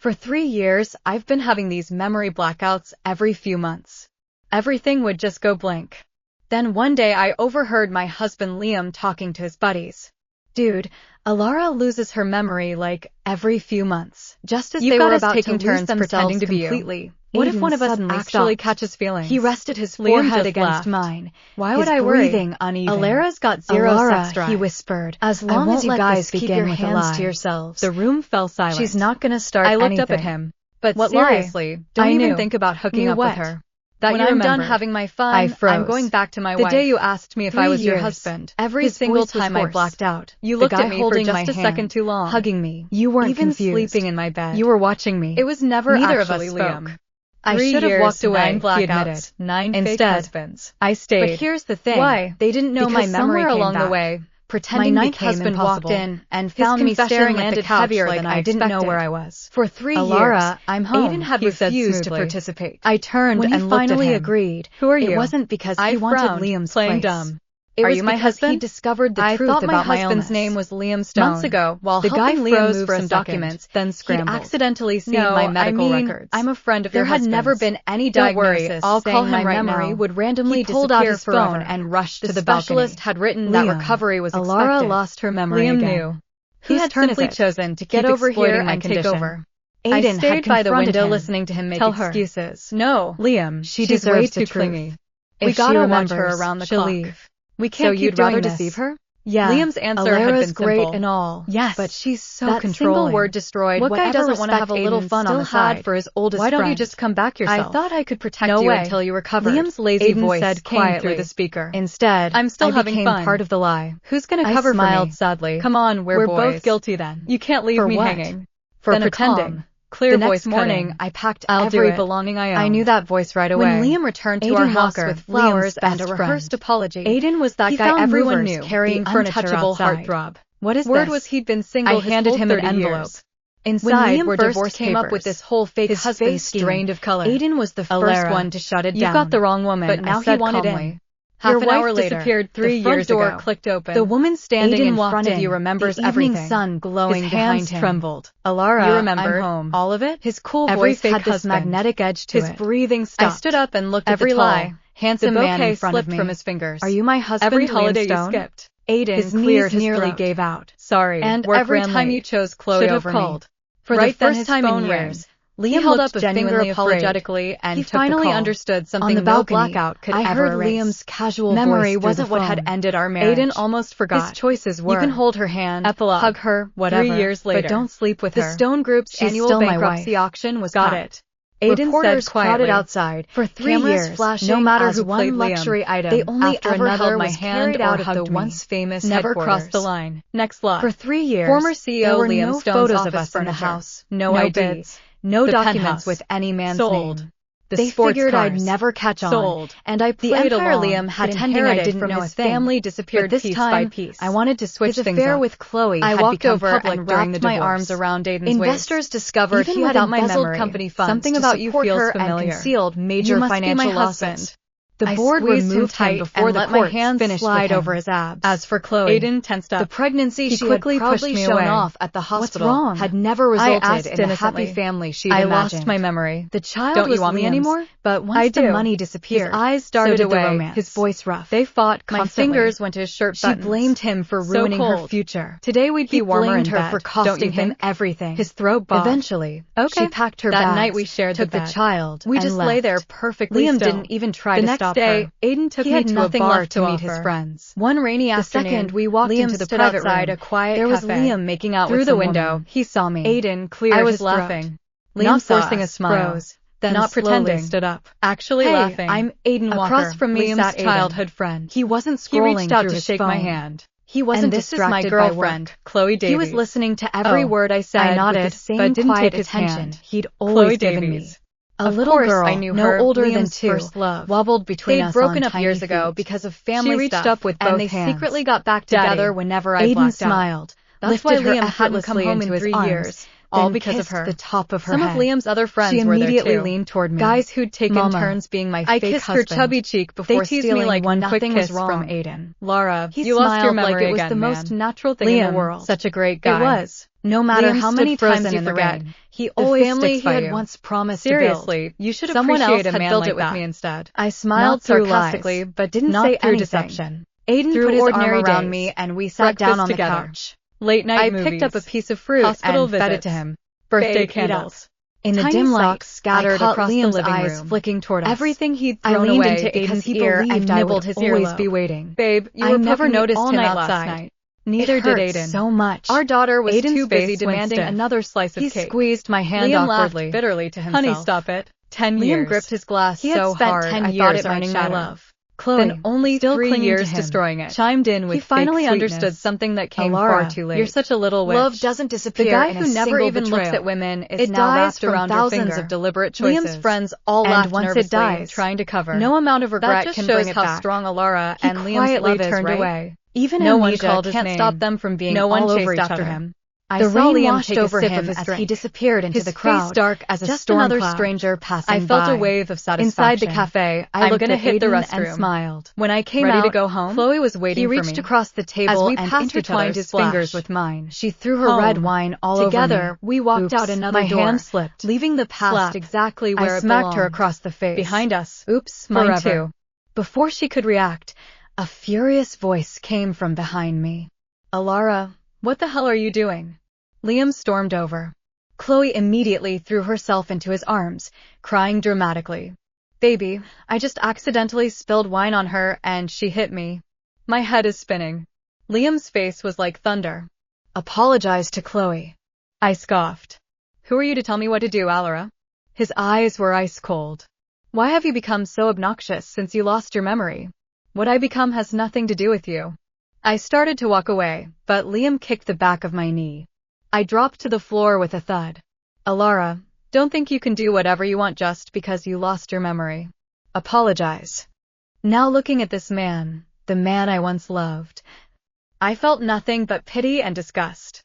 For 3 years, I've been having these memory blackouts every few months. Everything would just go blank. Then one day I overheard my husband Liam talking to his buddies. Dude, Alara loses her memory like every few months. Just as they were about taking turns pretending to be completely. What if one of us actually catches feelings? He rested his forehead against mine. Why would I worry? Breathing uneven. Alara's got zero sex drive, he whispered. As long as you guys keep your hands to yourselves. The room fell silent. She's not gonna start anything. I looked up at him. But seriously, don't even think about hooking up with her. When I'm done having my fun, I'm going back to my wife. The day you asked me if I was your husband, every single time I blacked out. You looked at me for just a second too long, hugging me. You weren't even sleeping in my bed. You were watching me. It was never neither of us spoke. I should have walked away, he admitted. 9 fake husbands. I stayed. But here's the thing. Why? They didn't know my memory along the way. Pretending my 9th husband walked in and found me staring at the couch heavier than I didn't know where I was. For 3 years, Alara, I'm home. Aiden had refused to participate. I turned and looked at him. When he finally agreed, who are you? It wasn't because he wanted Liam's place. Dumb. It was my husband? He discovered the truth about my illness. I thought my husband's name was Liam Stone. Months ago, while the guy Liam move some documents, then scrambled. He'd accidentally seen my medical records. I'm a friend of your husband's. There had never been any diagnosis. Don't worry, I'll call him right now. Would randomly he pulled out his phone and rushed to the balcony. The specialist had written that recovery was expected. Alara lost her memory again. Liam knew. He had simply chosen to get over here and take over. Aiden stayed by the window listening to him make excuses. No, Liam, she deserves the truth. We gotta watch her around the clock. We can't. So you'd rather deceive her? Yeah. Liam's answer had been simple. Great and all. Yes. But she's so controlling. That single word destroyed what guy doesn't want to have a little fun on the side for his oldest friend. Why don't you just come back yourself? I thought I could protect you until you recovered. Liam's lazy voice said quietly through the speaker. Instead, I'm still having fun. Part of the lie. Who's gonna cover for me? I smiled sadly. Come on, we're both guilty then. You can't leave me hanging. For pretending. Clear voice morning, I packed every belonging I owned. I knew that voice right away. When Liam returned to our house with flowers and a rehearsed apology, Aiden was that guy everyone knew, carrying furniture outside. Heartthrob. What is word was he'd been single. I handed him an envelope. Inside were divorce came up with this whole fake husband scheme. Drained of color. Aiden was the first one to shut it down. You got the wrong woman, but now he wanted in. Half an hour later, disappeared 3 years ago. The front door clicked open. The woman standing in front of you remembers everything. The evening sun glowing behind him. Trembled. Alara, you remember I'm home. All of it? His cool voice had this magnetic edge to it. His breathing stopped. I stood up and looked at the tall, handsome man in front of me. From his fingers. Are you my husband? Every holiday you skipped. Aiden his knees nearly gave out. Sorry. And every time you chose Chloe over me. For the first time in years. Liam held up a finger apologetically and he finally understood something no blackout could ever erase. Liam's casual memory wasn't what had ended our marriage. Aiden almost forgot. His choices were. You can hold her hand, hug her, whatever. 3 years later, but don't sleep with her. The Stone Group's annual bankruptcy auction was got it. Aiden said quietly outside. For 3 years, flashing no matter who played luxury item, they only ever held my hand out of the once famous never crossed the line. Next lot. For 3 years, former CEO Liam Stone's photos of us in the house. No IDs. No documents with any man's name. They figured I'd never catch on, and I played along. Liam had pretending I didn't know his family disappeared piece by piece. I wanted to switch things up. His affair with Chloe I walked over and wrapped my arms around Aiden's waist. Investors discovered he had embezzled company funds something about you feels familiar. And concealed major financial losses. The board removed him before the court finished slide over his abs. As for Chloe, Aiden tensed up. The pregnancy she quickly pushed me away. Off at the hospital had never resulted in a happy family she'd imagined. I lost my memory. The child don't you want me anymore? But once the money disappeared, his eyes started away. His voice rough. They fought constantly. My fingers went to his shirt buttons. She blamed him for ruining her future. Today we'd be warmer in bed. He blamed her for costing him everything. His throat bobbed. Eventually, she packed her bags. That night we shared the bed. Took the child. We just lay there perfectly still. Liam didn't even try to stop her. Aiden took me to a bar to meet his friends. One rainy afternoon, the second we walked into the private room, a quiet there was Liam making out through the window. He saw me. Aiden cleared his throat. I was laughing. Liam not forcing a smile. Then not pretending. Stood up. Actually laughing. I'm Aiden Walker. Across from me Liam's childhood friend. He wasn't scrolling. He reached out to shake my hand. He wasn't distracted by work. This is my girlfriend, Chloe Davies. He was listening to every word I said. I nodded, with the same but didn't take his hand. He'd always given me. A little girl, I knew her, no older than 2, wobbled between us. They'd broken up years ago because of family stuff. She reached up with both hands. And they secretly got back together whenever I blacked out. Aiden smiled. That's why Liam hadn't come home in 3 years. All because of her. The top of her head. Some of Liam's other friends were there too. She immediately leaned toward me. Guys who'd taken turns being my fake husband. I kissed her chubby cheek before stealing like one quick kiss from Aiden. Lara, you lost your memory like it was the most natural thing in the world. Such a great guy. It was. No matter Liam how stood many times frozen you in the forget, rain. he The always family sticks by he had you. once promised Seriously, to build. you should Someone appreciate else a had man built like it with that. me instead. I smiled Not through sarcastically, lies, but didn't not say through anything. deception. Aiden Through put his arm ordinary around days. me and we sat down on the together. couch. Late night I movies. picked up a piece of fruit Hospital and fed it visits. to him. Birthday Babe, eat candles. up. In the Tiny dim light, socks scattered I caught across Liam's the living eyes room. flicking toward us. Everything he'd I thrown leaned away into because Aiden's he ear believed and I nibbled would his always earlobe. be waiting. Babe, you I were never puppy noticed all him night last last night. night. Neither It did hurt Aiden. so much. Our daughter was Aiden's too busy face went demanding stiff. another slice of He cake. squeezed my hand Liam awkwardly. laughed bitterly to himself. Honey, stop it. 10 Liam years. gripped his glass He had so spent hard 10 I years thought it might earning my shatter. love. Chloe, Then only still 3 clinging years to him, destroying it. Chimed in with he finally fake understood sweetness. something that came Alara, far too late. you're such a little witch. Love doesn't disappear The guy in who a never single even betrayal. looks at women is It now dies wrapped from around her thousands finger. of deliberate choices. Liam's friends all And laughed once it nervously, dies, trying to cover. no amount of regret that just can shows bring it how back. strong Alara He and Liam's quietly love is, turned right? away. Even No one amnesia called his can't name. stop them from being No one all over chased each after other. him. I The saw rain Liam washed take a over sip him of his as drink. he disappeared into His the face crowd, dark as a just storm another cloud. stranger passing I felt by. a wave of satisfaction. Inside the cafe, I I'm looked gonna at hit the Aiden restroom. and smiled. When I came Ready out, to go home, Chloe was waiting he for reached me. across the table we and passed each intertwined other, his fingers splashed. with mine. She threw her Home. red wine all Together, over me. we walked Oops, out another my door, hand slipped, leaving the past Slap. exactly where I it smacked her belonged. across the face. Behind us. Oops, mine Forever. too. Before she could react, a furious voice came from behind me. Alara, what the hell are you doing? Liam stormed over. Chloe immediately threw herself into his arms, crying dramatically. Baby, I just accidentally spilled wine on her and she hit me. My head is spinning. Liam's face was like thunder. Apologize to Chloe. I scoffed. Who are you to tell me what to do, Alara? His eyes were ice cold. Why have you become so obnoxious since you lost your memory? What I become has nothing to do with you. I started to walk away, but Liam kicked the back of my knee. I dropped to the floor with a thud. Alara, don't think you can do whatever you want just because you lost your memory. Apologize. Now looking at this man, the man I once loved, I felt nothing but pity and disgust.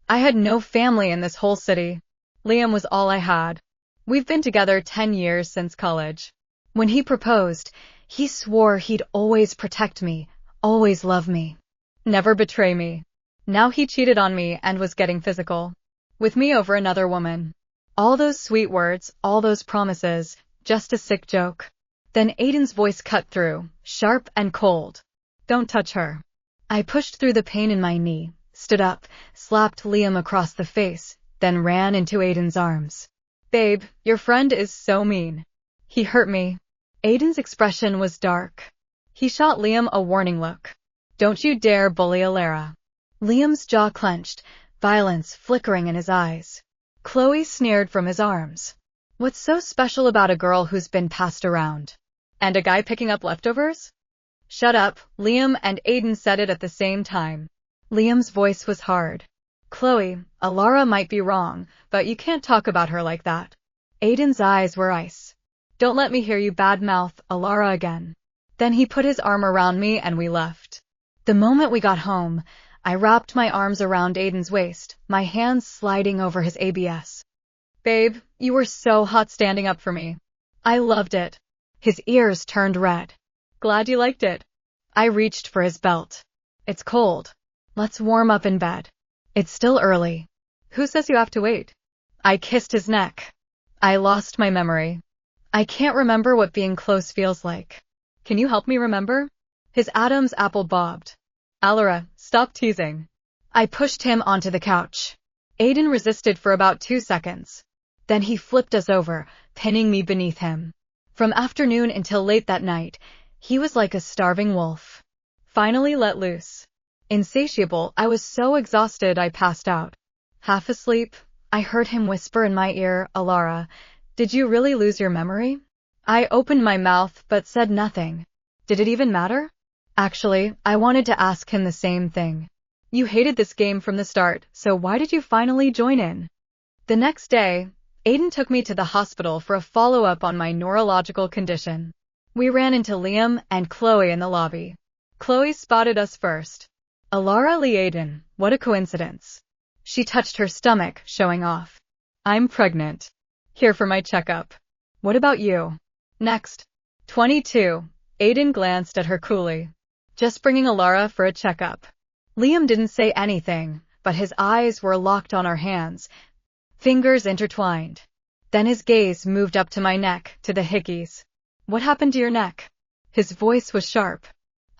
I had no family in this whole city. Liam was all I had. We've been together 10 years since college. When he proposed, he swore he'd always protect me, always love me, never betray me. Now he cheated on me and was getting physical with me over another woman. All those sweet words, all those promises, just a sick joke. Then Aiden's voice cut through, sharp and cold. Don't touch her. I pushed through the pain in my knee, stood up, slapped Liam across the face, then ran into Aiden's arms. Babe, your friend is so mean. He hurt me. Aiden's expression was dark. He shot Liam a warning look. Don't you dare bully Alara. Liam's jaw clenched, violence flickering in his eyes. Chloe sneered from his arms. What's so special about a girl who's been passed around? And a guy picking up leftovers? Shut up, Liam and Aiden said it at the same time. Liam's voice was hard. Chloe, Alara might be wrong, but you can't talk about her like that. Aiden's eyes were ice. Don't let me hear you badmouth Alara again. Then he put his arm around me and we left. The moment we got home, I wrapped my arms around Aiden's waist, my hands sliding over his ABS. Babe, you were so hot standing up for me. I loved it. His ears turned red. Glad you liked it. I reached for his belt. It's cold. Let's warm up in bed. It's still early. Who says you have to wait? I kissed his neck. I lost my memory. I can't remember what being close feels like. Can you help me remember? His Adam's apple bobbed. Alara, stop teasing. I pushed him onto the couch. Aiden resisted for about 2 seconds. Then he flipped us over, pinning me beneath him. From afternoon until late that night, he was like a starving wolf. Finally let loose. Insatiable, I was so exhausted I passed out. Half asleep, I heard him whisper in my ear, Alara, did you really lose your memory? I opened my mouth but said nothing. Did it even matter? Actually, I wanted to ask him the same thing. You hated this game from the start, so why did you finally join in? The next day, Aiden took me to the hospital for a follow-up on my neurological condition. We ran into Liam and Chloe in the lobby. Chloe spotted us first. Alara Lee Aiden, what a coincidence. She touched her stomach, showing off. I'm pregnant. Here for my checkup. What about you? Next. 22. Aiden glanced at her coolly. Just bringing Alara for a checkup. Liam didn't say anything, but his eyes were locked on our hands, fingers intertwined. Then his gaze moved up to my neck, to the hickeys. What happened to your neck? His voice was sharp.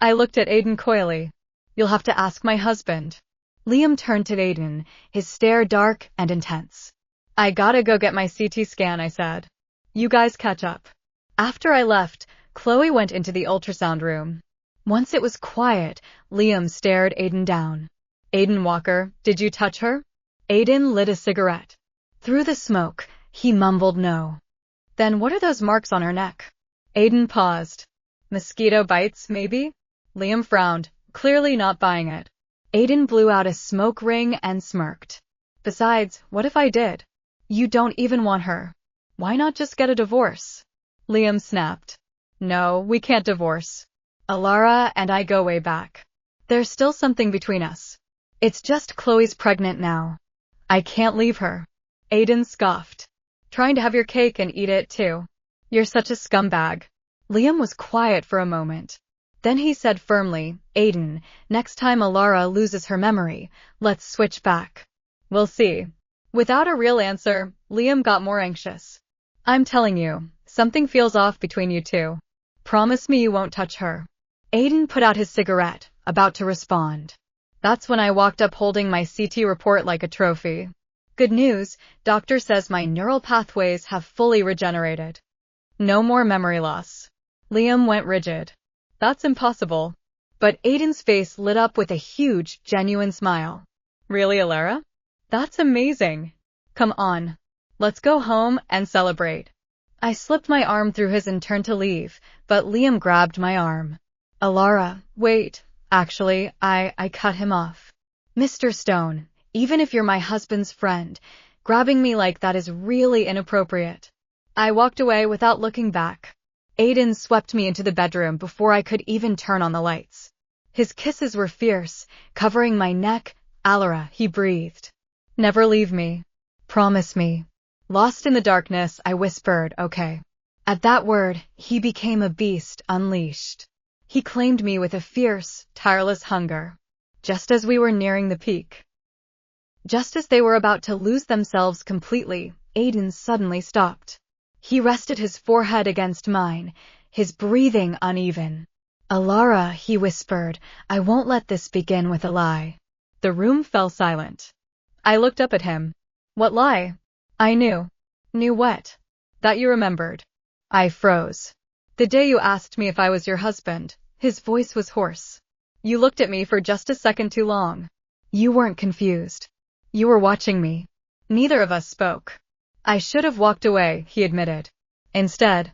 I looked at Aiden coyly. You'll have to ask my husband. Liam turned to Aiden, his stare dark and intense. I gotta go get my CT scan, I said. You guys catch up. After I left, Chloe went into the ultrasound room. Once it was quiet, Liam stared Aiden down. Aiden Walker, did you touch her? Aiden lit a cigarette. Through the smoke, he mumbled no. Then what are those marks on her neck? Aiden paused. Mosquito bites, maybe? Liam frowned, clearly not buying it. Aiden blew out a smoke ring and smirked. Besides, what if I did? You don't even want her. Why not just get a divorce? Liam snapped. No, we can't divorce. Alara and I go way back. There's still something between us. It's just Chloe's pregnant now. I can't leave her. Aiden scoffed. Trying to have your cake and eat it too. You're such a scumbag. Liam was quiet for a moment. Then he said firmly, Aiden, next time Alara loses her memory, let's switch back. We'll see. Without a real answer, Liam got more anxious. I'm telling you, something feels off between you two. Promise me you won't touch her. Aiden put out his cigarette, about to respond. That's when I walked up holding my CT report like a trophy. Good news, doctor says my neural pathways have fully regenerated. No more memory loss. Liam went rigid. That's impossible. But Aiden's face lit up with a huge, genuine smile. Really, Alara? That's amazing. Come on. Let's go home and celebrate. I slipped my arm through his and turned to leave, but Liam grabbed my arm. Alara, wait. Actually, I cut him off. Mr. Stone, even if you're my husband's friend, grabbing me like that is really inappropriate. I walked away without looking back. Aiden swept me into the bedroom before I could even turn on the lights. His kisses were fierce, covering my neck. Alara, he breathed. Never leave me. Promise me. Lost in the darkness, I whispered, okay. At that word, he became a beast unleashed. He claimed me with a fierce, tireless hunger. Just as we were nearing the peak. Just as they were about to lose themselves completely, Aiden suddenly stopped. He rested his forehead against mine, his breathing uneven. Alara, he whispered, I won't let this begin with a lie. The room fell silent. I looked up at him. What lie? I knew. Knew what? That you remembered. I froze. The day you asked me if I was your husband. His voice was hoarse. You looked at me for just a second too long. You weren't confused. You were watching me. Neither of us spoke. I should have walked away, he admitted. Instead,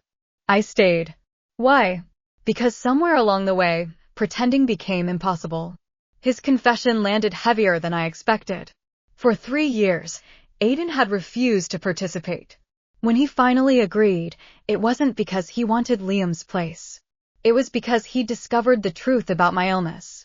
I stayed. Why? Because somewhere along the way, pretending became impossible. His confession landed heavier than I expected. For 3 years, Aiden had refused to participate. When he finally agreed, it wasn't because he wanted Liam's place. It was because he discovered the truth about my illness.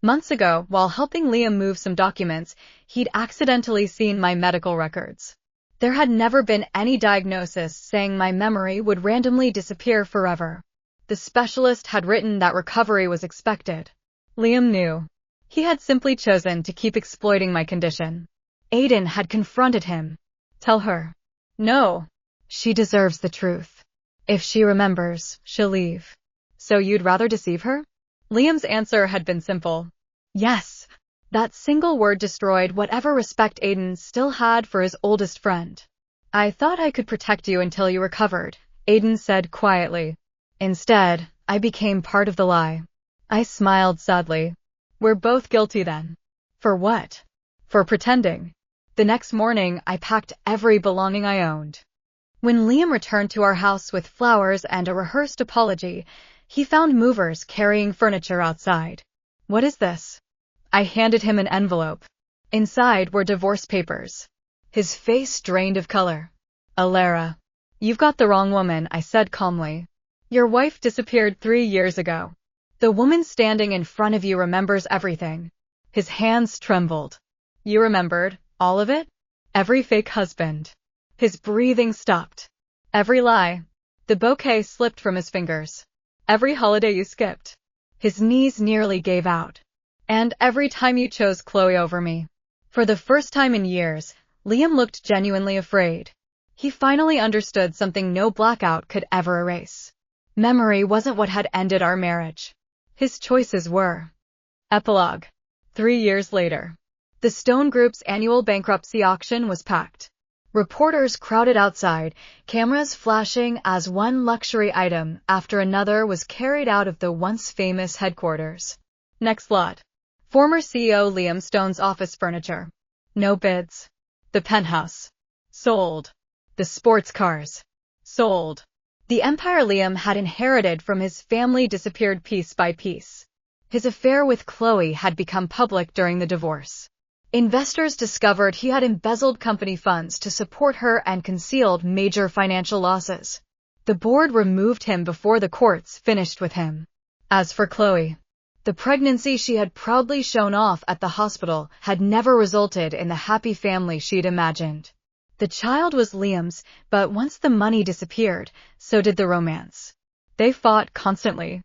Months ago, while helping Liam move some documents, he'd accidentally seen my medical records. There had never been any diagnosis saying my memory would randomly disappear forever. The specialist had written that recovery was expected. Liam knew. He had simply chosen to keep exploiting my condition. Aiden had confronted him. Tell her. No. She deserves the truth. If she remembers, she'll leave. So you'd rather deceive her? Liam's answer had been simple. Yes. That single word destroyed whatever respect Aiden still had for his oldest friend. I thought I could protect you until you recovered, Aiden said quietly. Instead, I became part of the lie. I smiled sadly. We're both guilty then. For what? For pretending. The next morning, I packed every belonging I owned. When Liam returned to our house with flowers and a rehearsed apology, he found movers carrying furniture outside. What is this? I handed him an envelope. Inside were divorce papers. His face drained of color. Alara. You've got the wrong woman, I said calmly. Your wife disappeared 3 years ago. The woman standing in front of you remembers everything. His hands trembled. You remembered all of it? Every fake husband. His breathing stopped. Every lie. The bouquet slipped from his fingers. Every holiday you skipped. His knees nearly gave out. And every time you chose Chloe over me. For the first time in years, Liam looked genuinely afraid. He finally understood something no blackout could ever erase. Memory wasn't what had ended our marriage. His choices were. Epilogue. 3 years later. The Stone Group's annual bankruptcy auction was packed. Reporters crowded outside, cameras flashing as one luxury item after another was carried out of the once famous headquarters. Next lot. Former CEO Liam Stone's office furniture. No bids. The penthouse. Sold. The sports cars. Sold. The empire Liam had inherited from his family disappeared piece by piece. His affair with Chloe had become public during the divorce. Investors discovered he had embezzled company funds to support her and concealed major financial losses. The board removed him before the courts finished with him. As for Chloe, the pregnancy she had proudly shown off at the hospital had never resulted in the happy family she'd imagined. The child was Liam's, but once the money disappeared, so did the romance. They fought constantly.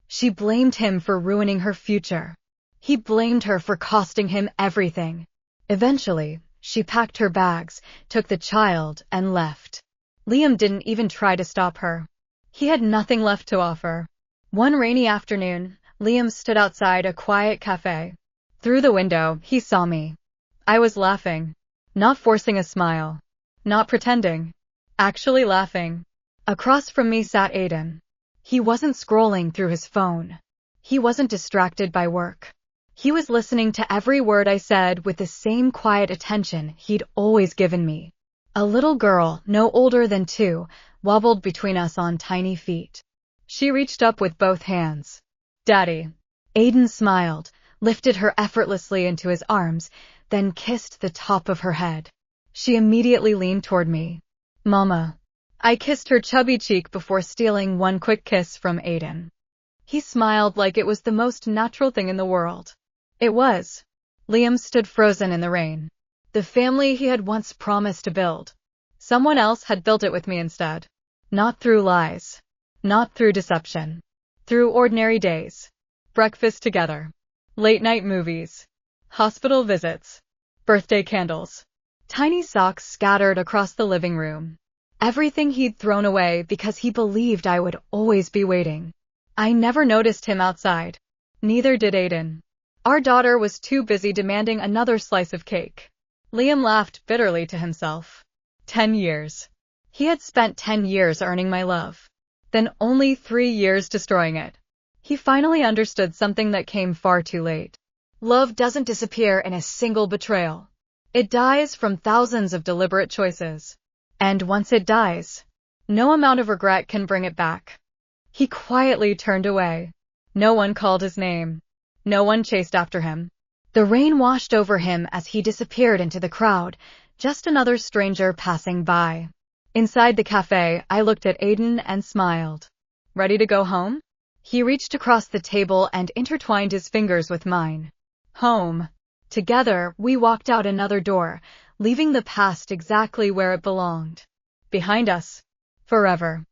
She blamed him for ruining her future. He blamed her for costing him everything. Eventually, she packed her bags, took the child, and left. Liam didn't even try to stop her. He had nothing left to offer. One rainy afternoon, Liam stood outside a quiet cafe. Through the window, he saw me. I was laughing. Not forcing a smile. Not pretending. Actually laughing. Across from me sat Aiden. He wasn't scrolling through his phone. He wasn't distracted by work. He was listening to every word I said with the same quiet attention he'd always given me. A little girl, no older than 2, wobbled between us on tiny feet. She reached up with both hands. Daddy. Aiden smiled, lifted her effortlessly into his arms, then kissed the top of her head. She immediately leaned toward me. Mama. I kissed her chubby cheek before stealing one quick kiss from Aiden. He smiled like it was the most natural thing in the world. It was. Liam stood frozen in the rain. The family he had once promised to build. Someone else had built it with me instead. Not through lies. Not through deception. Through ordinary days. Breakfast together. Late-night movies. Hospital visits. Birthday candles. Tiny socks scattered across the living room. Everything he'd thrown away because he believed I would always be waiting. I never noticed him outside. Neither did Aiden. Our daughter was too busy demanding another slice of cake. Liam laughed bitterly to himself. 10 years. He had spent 10 years earning my love. Then only 3 years destroying it. He finally understood something that came far too late. Love doesn't disappear in a single betrayal. It dies from thousands of deliberate choices. And once it dies, no amount of regret can bring it back. He quietly turned away. No one called his name. No one chased after him. The rain washed over him as he disappeared into the crowd, just another stranger passing by. Inside the cafe, I looked at Aiden and smiled. Ready to go home? He reached across the table and intertwined his fingers with mine. Home. Together, we walked out another door, leaving the past exactly where it belonged. Behind us. Forever.